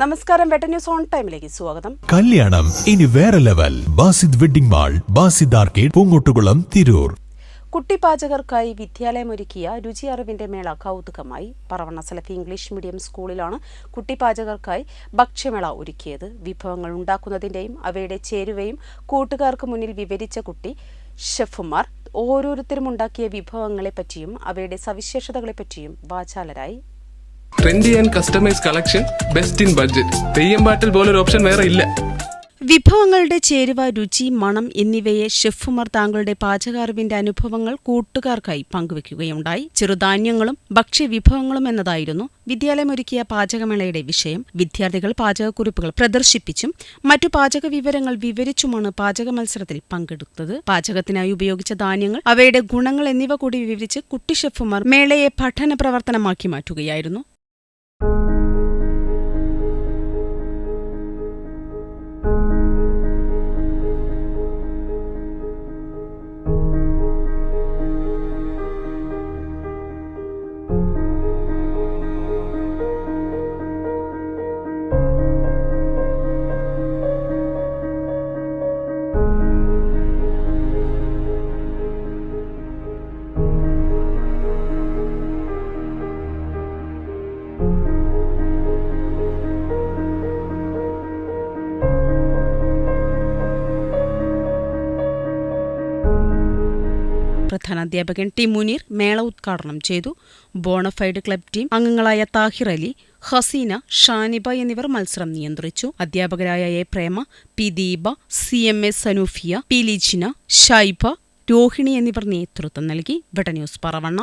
നമസ്കാരം, വെട്ട news on ടൈമിലേക്ക് സ്വാഗതം. കല്യാണം ഇനി വേറെ level. Basid wedding mall, Basid arcade, Poongottukulam, Tirur. കുട്ടിപ്പാചകർക്കായി വിദ്യാലയമൊരുക്കിയ രുചി അറിവിന്റെ മേള കൗതുകമായി. പറവണ്ണ സലഫി ഇംഗ്ലീഷ് മീഡിയം സ്കൂളിലാണ് കുട്ടിപ്പാചകർക്കായി ഭക്ഷ്യമേള ഒരുക്കിയത്. വിഭവങ്ങൾ ഉണ്ടാക്കുന്നതിന്റെയും അവയുടെ ചേരുവയും കൂട്ടുകാർക്ക് മുന്നിൽ വിവരിച്ച കുട്ടി ഷെഫുമാർ ഓരോരുത്തരും ഉണ്ടാക്കിയ വിഭവങ്ങളെപ്പറ്റിയും അവയുടെ സവിശേഷതകളെപ്പറ്റിയും വാചാലരായി. Trendy and customise collection, best in budget. Theyyam പാട്ടിൽ പോലൊരു ഓപ്ഷൻ വേറെ ഇല്ല. വിഭവങ്ങളുടെ ചേരുവ, രുചി, മണം എന്നിവയെ ഷെഫുമാർ താങ്കളുടെ പാചകാറിവിന്റെ അനുഭവങ്ങൾ കൂട്ടുകാർക്കായി പങ്കുവെക്കുകയുണ്ടായി. ചെറുധാന്യങ്ങളും ഭക്ഷ്യവിഭവങ്ങളും എന്നതായിരുന്നു വിദ്യാലയമൊരുക്കിയ പാചകമേളയുടെ വിഷയം. വിദ്യാർത്ഥികൾ പാചകക്കുറിപ്പുകൾ പ്രദർശിപ്പിച്ചും മറ്റു പാചക വിവരങ്ങൾ വിവരിച്ചുമാണ് പാചക മത്സരത്തിൽ പങ്കെടുത്തത്. പാചകത്തിനായി ഉപയോഗിച്ച ധാന്യങ്ങൾ, അവയുടെ ഗുണങ്ങൾ എന്നിവ കൂടി വിവരിച്ച് കുട്ടി ഷെഫുമാർ മേളയെ പഠന പ്രവർത്തനമാക്കി മാറ്റുകയായിരുന്നു. പ്രധാനാധ്യാപകൻ ടി മുനീർ മേള ഉദ്ഘാടനം ചെയ്തു. ബോണഫൈഡ് ക്ലബ് ടീം അംഗങ്ങളായ താഹിർ അലി, ഹസീന, ഷാനിബ എന്നിവർ മത്സരം നിയന്ത്രിച്ചു. അധ്യാപകരായ A Prema, P Deepa, CMA Sanoofiya, P Lijina, Shaiba, Rohini എന്നിവർ നേതൃത്വം നൽകി. വെട്ട ന്യൂസ് പറവണ്ണ.